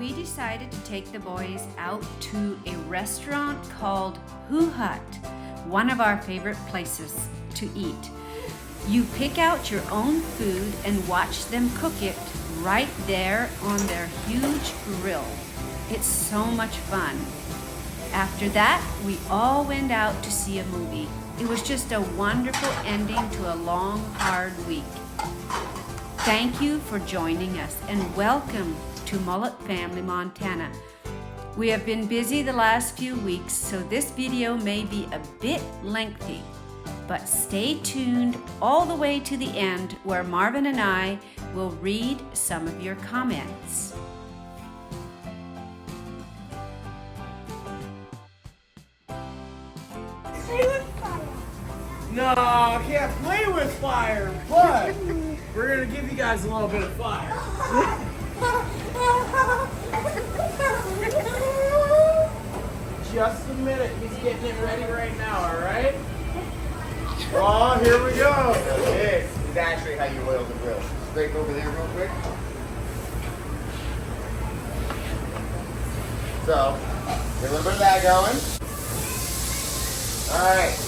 we decided to take the boys out to a restaurant called Who Hut, one of our favorite places to eat. You pick out your own food and watch them cook it right there on their huge grill. It's so much fun. After that, we all went out to see a movie. It was just a wonderful ending to a long, hard week. Thank you for joining us and welcome to Mullet Family Montana. We have been busy the last few weeks, so this video may be a bit lengthy, but stay tuned all the way to the end where Marvin and I will read some of your comments. No, I can't play with fire, but we're gonna give you guys a little bit of fire. Just a minute, he's getting it ready right now, alright? Oh, here we go. This is actually how you oil the grill. Scrape over there real quick. So, get a little bit of that going. Alright.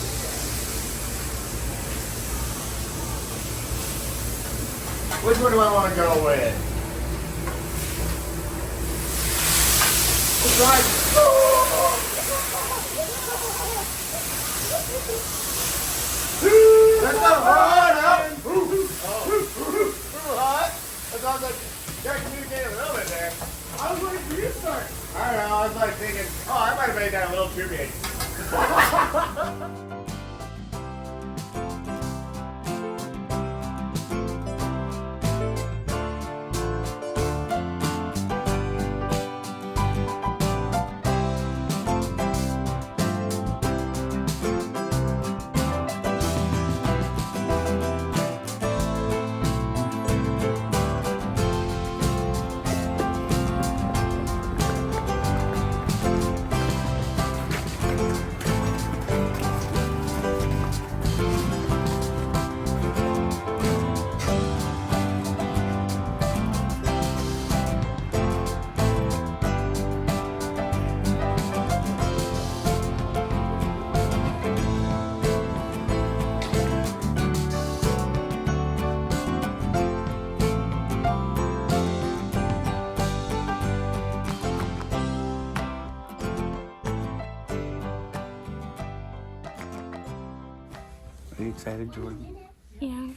Which one do I want to go with? That's not hot. Too hot. That sounds like you're communicating a little bit there. I was waiting for you to start. I don't know. I was like thinking, oh, I might have made that a little too big. Are you excited, Jordan? Yeah.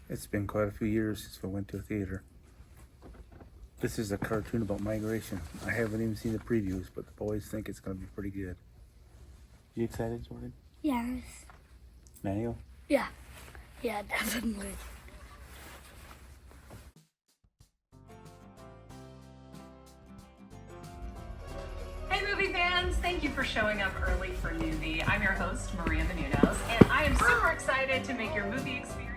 It's been quite a few years since we went to a theater. This is a cartoon about migration. I haven't even seen the previews, but the boys think it's going to be pretty good. You excited, Jordan? Yes. Manuel? Yeah. Yeah, definitely. Hey movie fans, thank you for showing up early for Newbie. I'm your host, Miranda Munoz, and I am super excited to make your movie experience.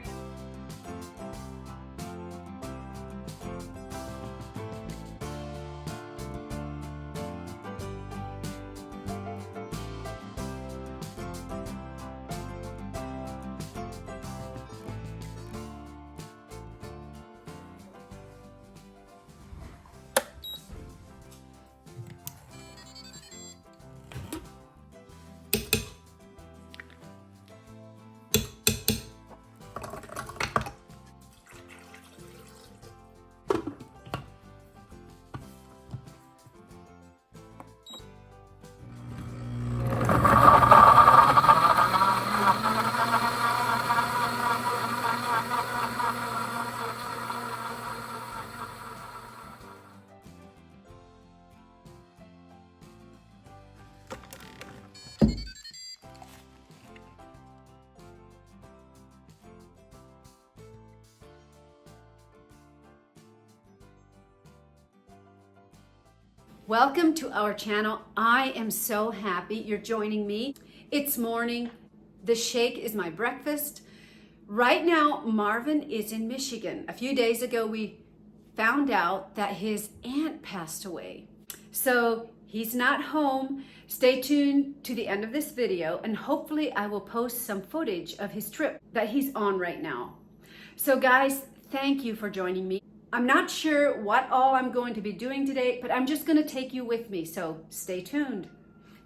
Welcome to our channel. I am so happy you're joining me. It's morning. The shake is my breakfast. Right now, Marvin is in Michigan. A few days ago, we found out that his aunt passed away. So he's not home. Stay tuned to the end of this video and hopefully I will post some footage of his trip that he's on right now. So guys, Thank you for joining me. I'm not sure what all I'm going to be doing today, but I'm just going to take you with me, so stay tuned.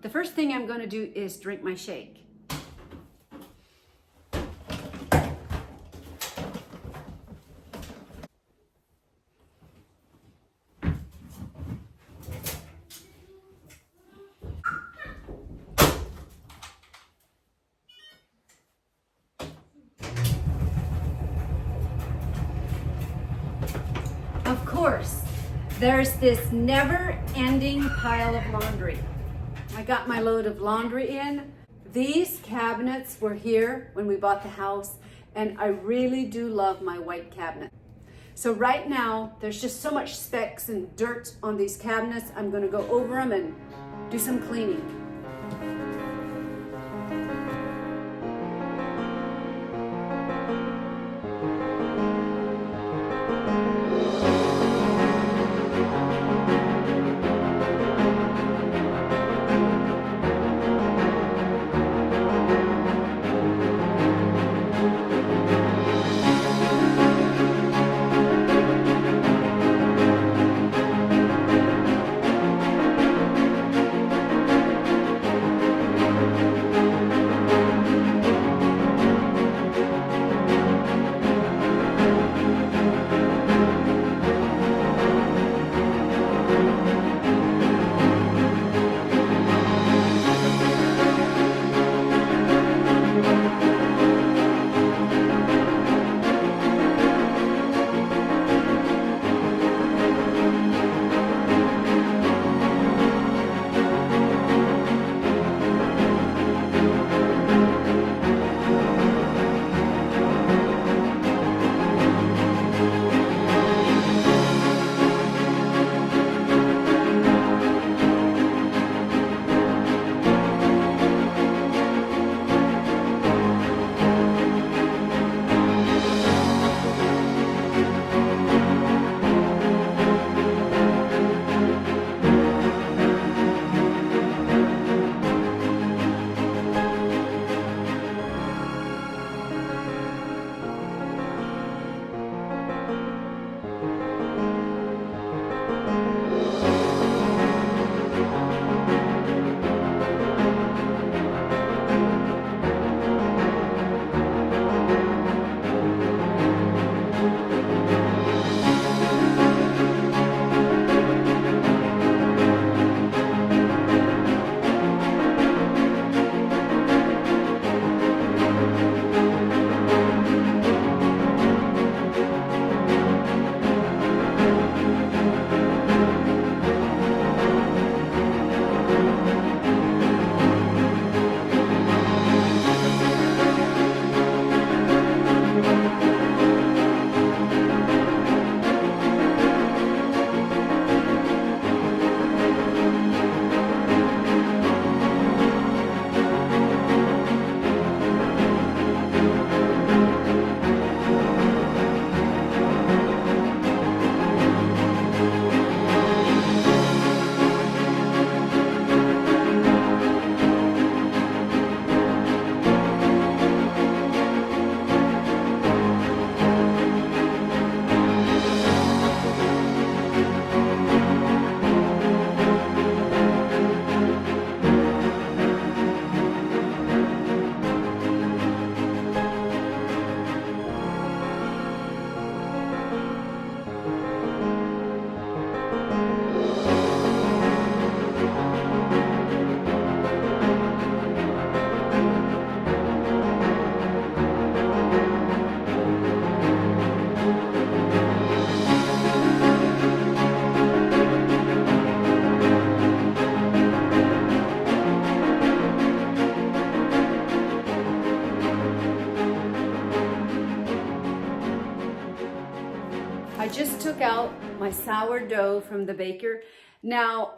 The first thing I'm going to do is drink my shake. Of course, there's this never-ending pile of laundry. I got my load of laundry in. These cabinets were here when we bought the house, and I really do love my white cabinet. So right now, there's just so much specks and dirt on these cabinets. I'm gonna go over them and do some cleaning. I just took out my sourdough from the baker. Now,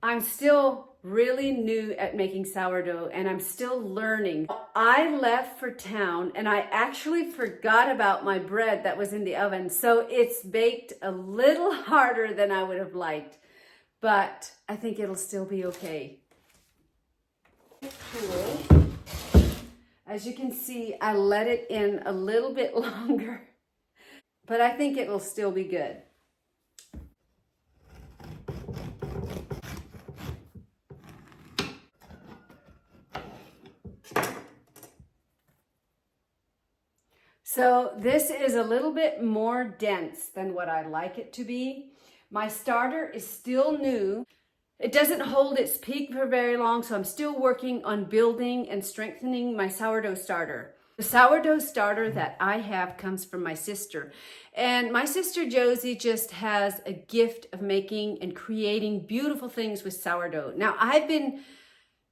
I'm still really new at making sourdough and I'm still learning. I left for town and I actually forgot about my bread that was in the oven. So it's baked a little harder than I would have liked, but I think it'll still be okay. Cool. As you can see, I let it in a little bit longer. but I think it will still be good. So this is a little bit more dense than what I like it to be. My starter is still new. It doesn't hold its peak for very long, so I'm still working on building and strengthening my sourdough starter. The sourdough starter that I have comes from my sister. And my sister Josie just has a gift of making and creating beautiful things with sourdough. Now, I've been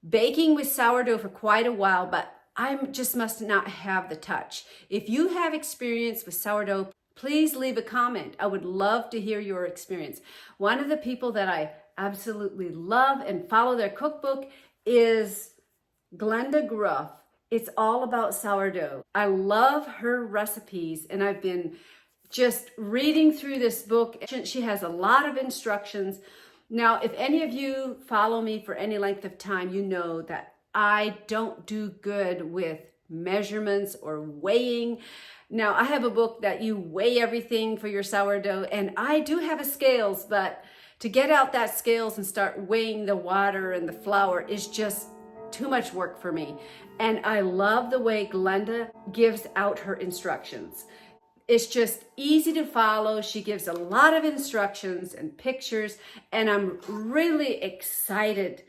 baking with sourdough for quite a while, but I just must not have the touch. If you have experience with sourdough, please leave a comment. I would love to hear your experience. One of the people that I absolutely love and follow their cookbook is Glenda Gruff. It's all about sourdough. I love her recipes, and I've been just reading through this book. She has a lot of instructions. Now, if any of you follow me for any length of time, you know that I don't do good with measurements or weighing. Now, I have a book that you weigh everything for your sourdough, and I do have a scales, but to get out that scales and start weighing the water and the flour is just too much work for me. And I love the way Glenda gives out her instructions. It's just easy to follow. She gives a lot of instructions and pictures, and I'm really excited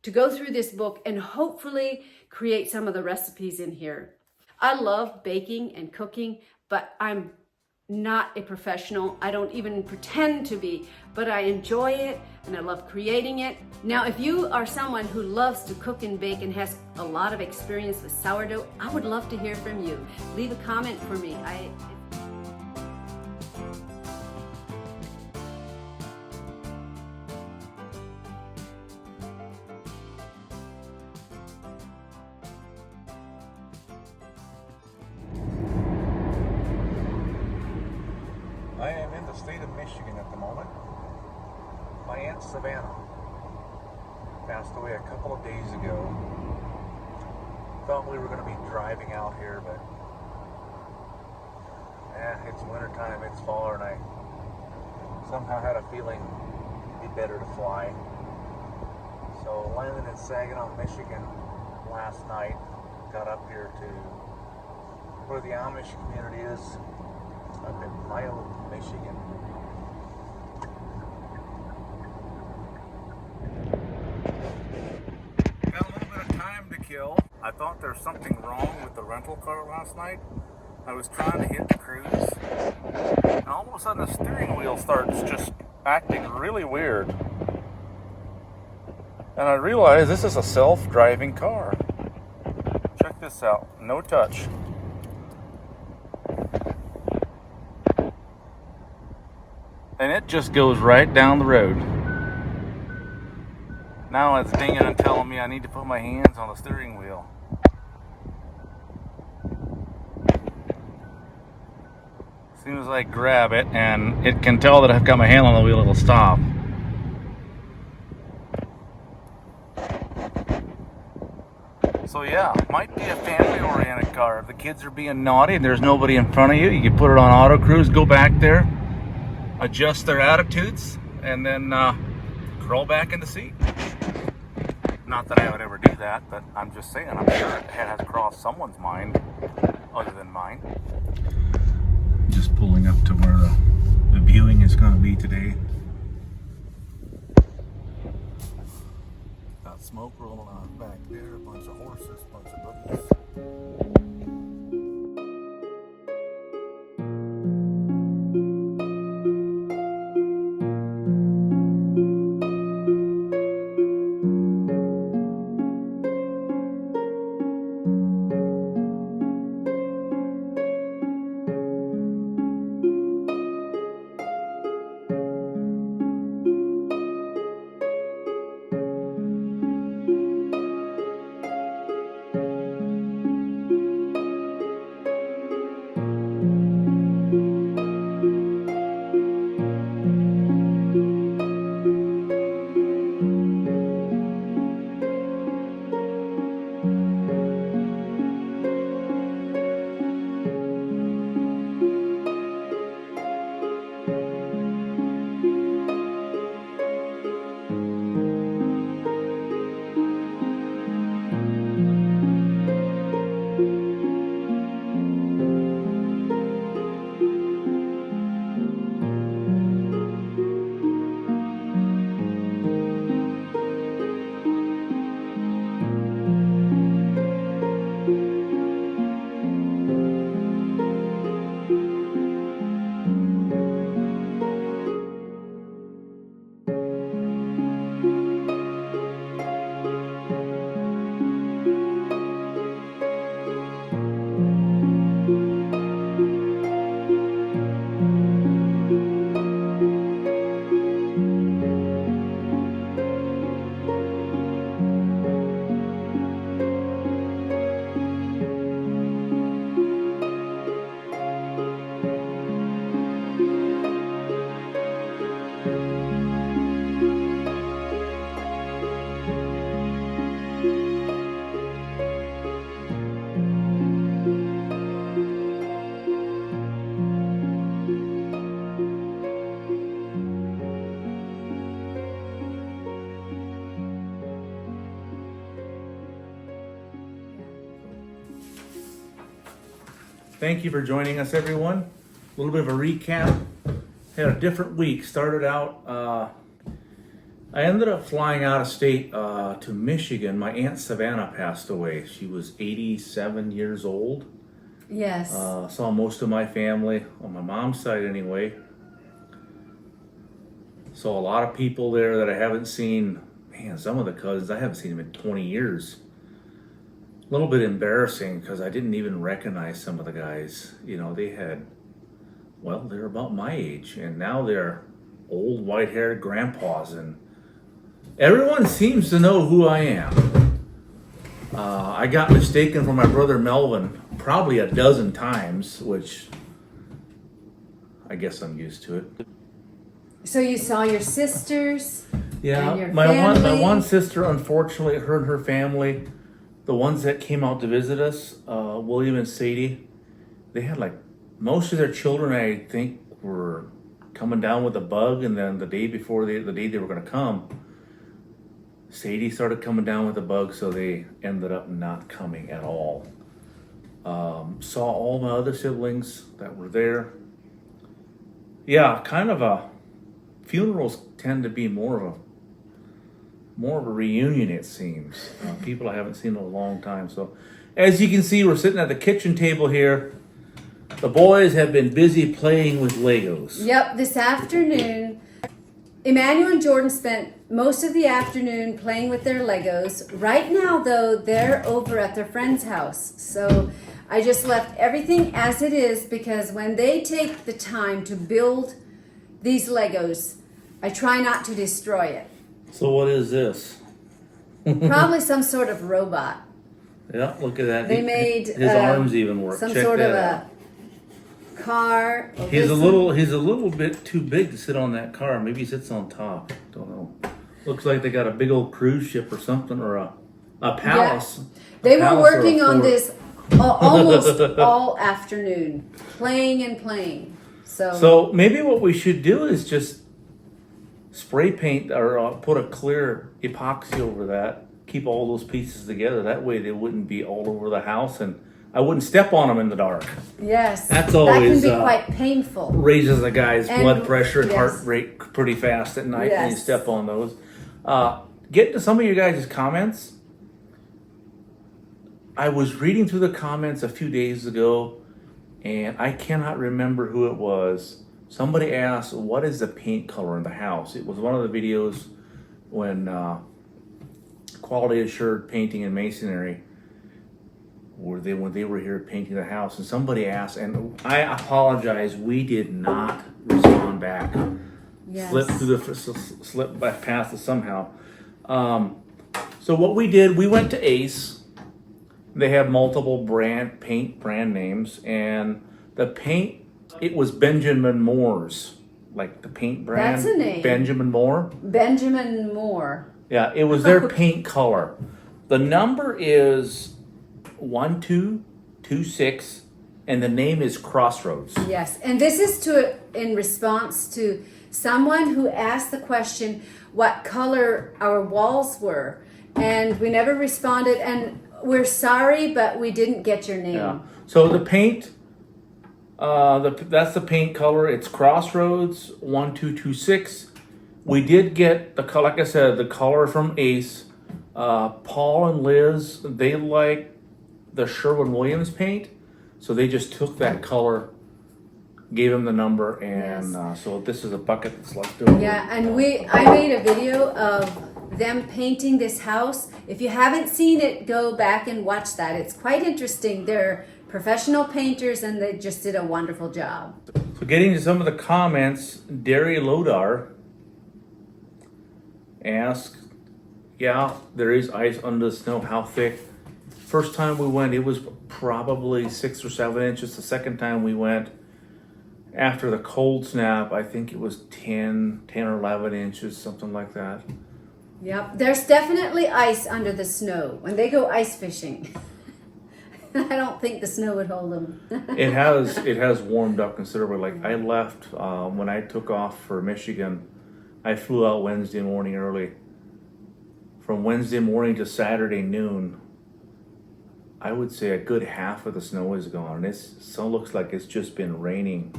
to go through this book and hopefully create some of the recipes in here. I love baking and cooking, but I'm not a professional. I don't even pretend to be, but I enjoy it and I love creating it. Now, if you are someone who loves to cook and bake and has a lot of experience with sourdough, I would love to hear from you. Leave a comment for me. I am in the state of Michigan at the moment. My Aunt Savannah passed away a couple of days ago. Thought we were going to be driving out here, but it's wintertime, it's fall, and I somehow had a feeling it'd be better to fly. So landed in Saginaw, Michigan last night. Got up here to where the Amish community is, up in Michigan. Got a little bit of time to kill. I thought there was something wrong with the rental car last night. I was trying to hit the cruise, and all of a sudden the steering wheel starts just acting really weird. And I realized this is a self-driving car. Check this out, no touch. And it just goes right down the road. Now it's dinging and telling me I need to put my hands on the steering wheel. As soon as I grab it, and it can tell that I've got my hand on the wheel, it'll stop. So yeah, might be a family-oriented car. If the kids are being naughty and there's nobody in front of you, you can put it on auto cruise, go back there, adjust their attitudes, and then crawl back in the seat. Not that I would ever do that, but I'm just saying, I'm sure it has crossed someone's mind other than mine. Just pulling up to where the viewing is going to be today. Got smoke rolling on back there, a bunch of horses, a bunch of buggies. Thank you for joining us, everyone. A little bit of a recap. Had a different week. Started out, I ended up flying out of state to Michigan. My Aunt Savannah passed away. She was 87 years old. Yes. Saw most of my family, on my mom's side anyway. Saw a lot of people there that I haven't seen. Man, some of the cousins, I haven't seen them in 20 years. A little bit embarrassing because I didn't even recognize some of the guys. You know, they're about my age, and now they're old white-haired grandpas, and everyone seems to know who I am. I got mistaken for my brother Melvin probably a dozen times, which I guess I'm used to it. So you saw your sisters? Yeah, and your my family? one sister, unfortunately, her and her family, the ones that came out to visit us, William and Sadie, they had like most of their children, I think, were coming down with a bug, and then the day before the day they were going to come, Sadie started coming down with a bug, so they ended up not coming at all. Saw all my other siblings that were there. Yeah, kind of funerals tend to be more of a reunion, it seems. People I haven't seen in a long time. So, as you can see, we're sitting at the kitchen table here. The boys have been busy playing with Legos. Yep, this afternoon, Emmanuel and Jordan spent most of the afternoon playing with their Legos. Right now, though, they're over at their friend's house. So I just left everything as it is because when they take the time to build these Legos, I try not to destroy it. So what is this? Probably some sort of robot. Yeah, look at that. They made his arms even work. some Check sort of that out. a car. Oh, He's a this little bit too big to sit on that car. Maybe he sits on top. Don't know. Looks like they got a big old cruise ship or something, or a palace. Yeah. They were palace or a working on fort. this almost all afternoon, playing and playing. So maybe what we should do is just spray paint or put a clear epoxy over that. Keep all those pieces together. That way they wouldn't be all over the house, and I wouldn't step on them in the dark. yes, That's always, that can be quite painful. Raises a guy's And- blood pressure and yes. heart rate pretty fast at night when you Yes. step on those. Get to some of your guys' comments. I was reading through the comments a few days ago, and I cannot remember who it was. Somebody asked, what is the paint color in the house? It was one of the videos when Quality Assured Painting and Masonry, when they were here painting the house, and somebody asked, and I apologize, we did not respond back. Yes. Slip back past it somehow. So what we did, we went to Ace. They have multiple paint brand names, and the paint, it was Benjamin Moore's, like the paint brand. That's a name. Benjamin Moore. Benjamin Moore. Yeah, it was their paint color. The number is 1226, and the name is Crossroads. Yes, and this is in response to someone who asked the question what color our walls were, and we never responded, and we're sorry, but we didn't get your name. Yeah. So the paint, that's the paint color. It's Crossroads 1226. We did get the color, like I said, the color from Ace. Paul and Liz, they like the Sherwin-Williams paint, so they just took that color, gave him the number, and so this is a bucket that's left over. Yeah, and I made a video of them painting this house. If you haven't seen it, go back and watch that. It's quite interesting. They're professional painters, and they just did a wonderful job. So getting to some of the comments, Derry Lodar asked, yeah, there is ice under the snow. How thick? First time we went, it was probably 6 or 7 inches. The second time we went, after the cold snap, I think it was 10 or 11 inches, something like that. Yep, there's definitely ice under the snow when they go ice fishing. I don't think the snow would hold them. It has warmed up considerably. Like I left when I took off for Michigan, I flew out Wednesday morning early. From Wednesday morning to Saturday noon, I would say a good half of the snow is gone. So looks like it's just been raining,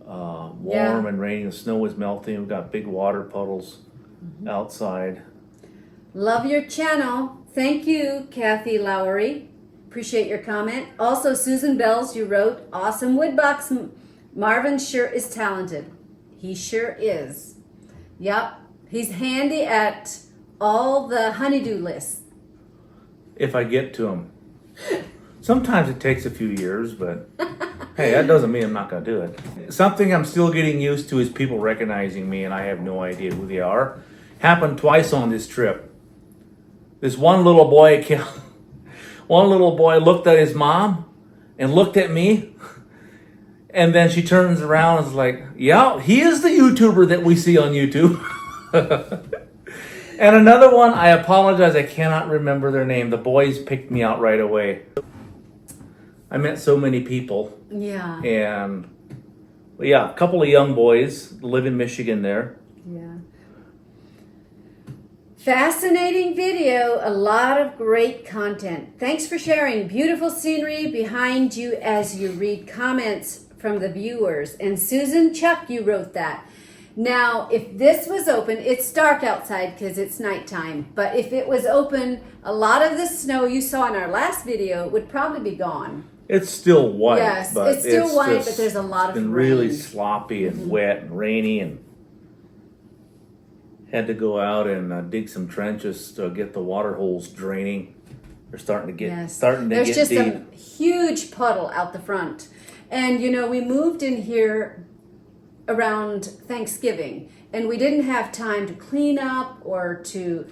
warm and raining. The snow is melting. We've got big water puddles outside. Love your channel. Thank you, Kathy Lowry. Appreciate your comment. Also, Susan Bells, you wrote, awesome wood box. Marvin sure is talented. He sure is. Yep. He's handy at all the honeydew lists. If I get to them. Sometimes it takes a few years, but hey, that doesn't mean I'm not going to do it. Something I'm still getting used to is people recognizing me and I have no idea who they are. Happened twice on this trip. This one little boy looked at his mom and looked at me. And then she turns around and is like, yeah, he is the YouTuber that we see on YouTube. And another one, I apologize, I cannot remember their name. The boys picked me out right away. I met so many people. Yeah. And, yeah, a couple of young boys live in Michigan there. Yeah. Fascinating video, a lot of great content. Thanks for sharing. Beautiful scenery behind you as you read comments from the viewers. And Susan Chuck, you wrote that. Now, if this was open, it's dark outside because it's nighttime, but if it was open, a lot of the snow you saw in our last video would probably be gone. It's still white. Yes, but it's still white, just but there's a lot of been rain. really sloppy and wet and rainy, and had to go out and dig some trenches to get the water holes draining. They're starting to get There's just deep. a huge puddle out the front. And you know, we moved in here around Thanksgiving and we didn't have time to clean up or to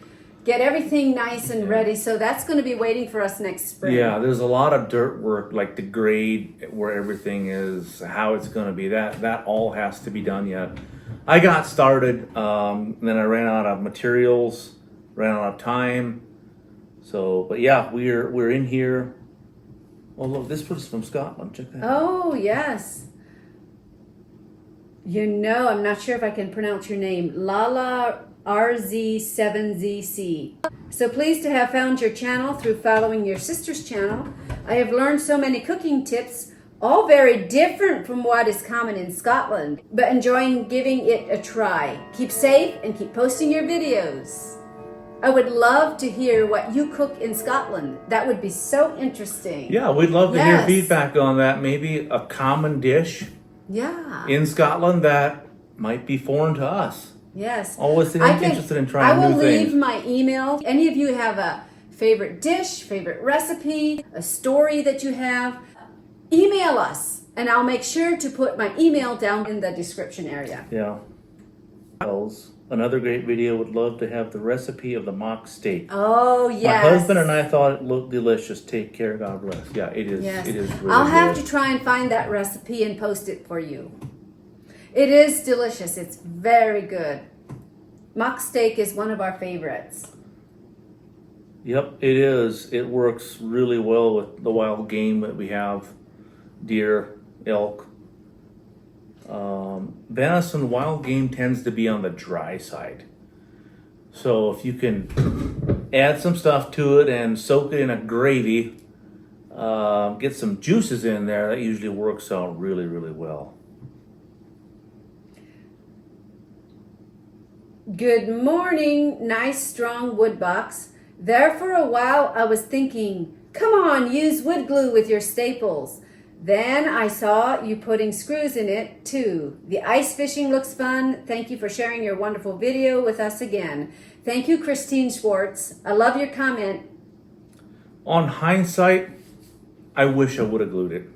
get everything nice and ready, so that's going to be waiting for us next spring. Yeah, there's a lot of dirt work, like the grade where everything is, how it's going to be. That all has to be done yet. I got started, and then I ran out of materials, ran out of time. So, but yeah, we're in here. Oh look, this was from Scotland. Check that out. Oh yes. You know, I'm not sure if I can pronounce your name. Lala RZ7ZC. So pleased to have found your channel through following your sister's channel. I have learned so many cooking tips, all very different from what is common in Scotland, but enjoying giving it a try. Keep safe and keep posting your videos. I would love to hear what you cook in Scotland. That would be so interesting. Yeah, we'd love to hear feedback on that. Maybe a common dish in Scotland that might be foreign to us. Yes. Always interested in trying new things. I will leave my email. Any of you have a favorite dish, favorite recipe, a story that you have, email us and I'll make sure to put my email down in the description area. Yeah. Another great video. Would love to have the recipe of the mock steak. Oh, yes. My husband and I thought it looked delicious. Take care. God bless. Yeah, it is. Yes. It is really I'll have good. to try and find that recipe and post it for you. It is delicious. It's very good. Mock steak is one of our favorites. Yep, it is. It works really well with the wild game that we have. Deer, elk. Venison wild game tends to be on the dry side. So if you can add some stuff to it and soak it in a gravy, get some juices in there, that usually works out really, really well. Good morning, nice strong wood box. There for a while I was thinking, come on, use wood glue with your staples. Then I saw you putting screws in it too. The ice fishing looks fun. Thank you for sharing your wonderful video with us again. Thank you, Christine Schwartz. I love your comment. On hindsight, I wish I would have glued it.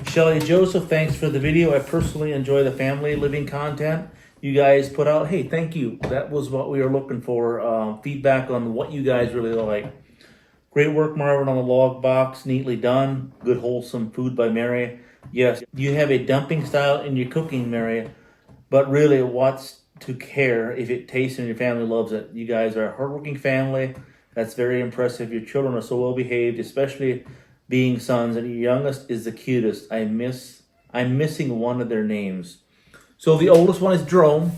Shelly Joseph, thanks for the video. I personally enjoy the family living content you guys put out. Hey, thank you. That was what we were looking for. Feedback on what you guys really like. Great work, Marvin, on the log box. Neatly done. Good, wholesome food by Mary. Yes, you have a dumping style in your cooking, Mary. But really, what's to care if it tastes and your family loves it? You guys are a hardworking family. That's very impressive. Your children are so well behaved, especially being sons. And your youngest is the cutest. I'm missing one of their names. So the oldest one is Jerome.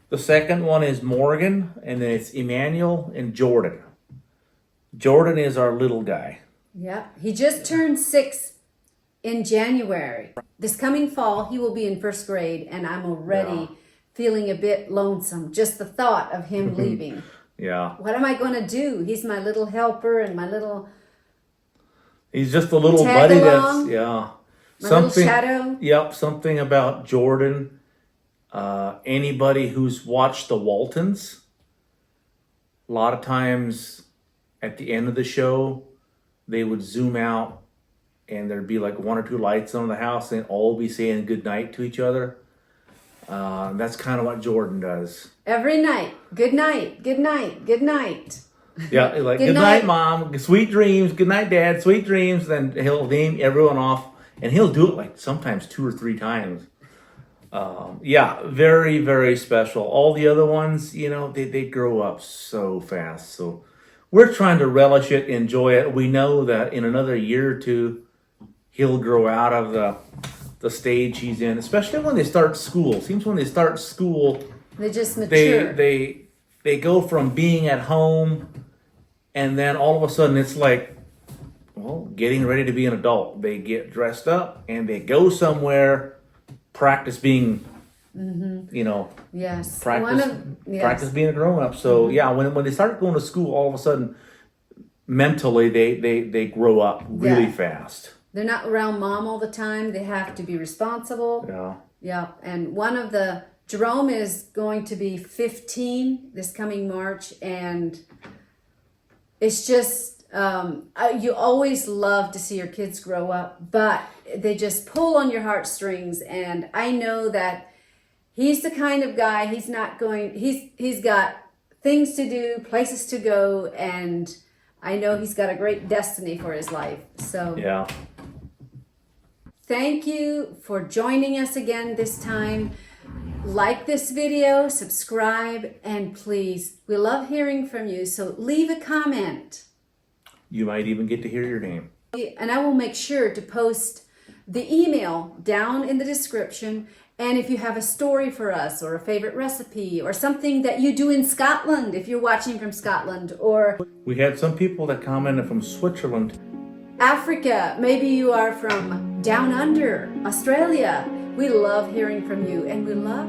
The second one is Morgan. And then it's Emmanuel and Jordan. Jordan is our little guy. Yeah, he just turned 6 in January. This coming fall, he will be in 1st grade, and I'm already feeling a bit lonesome. Just the thought of him leaving. Yeah. What am I going to do? He's my little helper and my little... He's just a little Tag buddy along. that's, My little shadow. Yep, something about Jordan. Anybody who's watched the Waltons, a lot of times at the end of the show, they would zoom out and there'd be like 1 or 2 lights on the house and all be saying good night to each other. That's kind of what Jordan does. Every night. Good night. Good night. Good night. Yeah, like good night, Mom. Sweet dreams. Good night, Dad. Sweet dreams. Then he'll name everyone off, and he'll do it like sometimes 2 or 3 times. Yeah, very, very special. All the other ones, they grow up so fast. So we're trying to relish it, enjoy it. We know that in another year or 2, he'll grow out of the stage he's in, especially when they start school. Seems when they start school, They just mature. they go from being at home, and then all of a sudden it's like, well, getting ready to be an adult. They get dressed up and they go somewhere, practice being, Yes. practice being a grown up. So yeah, when they start going to school, all of a sudden, mentally they grow up really fast. They're not around mom all the time. They have to be responsible. Yeah. Yeah. And Jerome is going to be 15 this coming March, and it's just, you always love to see your kids grow up, but they just pull on your heartstrings. And I know that he's the kind of guy, he's got things to do, places to go, and I know he's got a great destiny for his life. So Yeah. thank you for joining us again this time. Like this video, subscribe, and please, we love hearing from you, so leave a comment. You might even get to hear your name. And I will make sure to post the email down in the description. And if you have a story for us, or a favorite recipe, or something that you do in Scotland, if you're watching from Scotland, or We had some people that commented from Switzerland. Africa, maybe you are from down under, Australia. We love hearing from you, and we love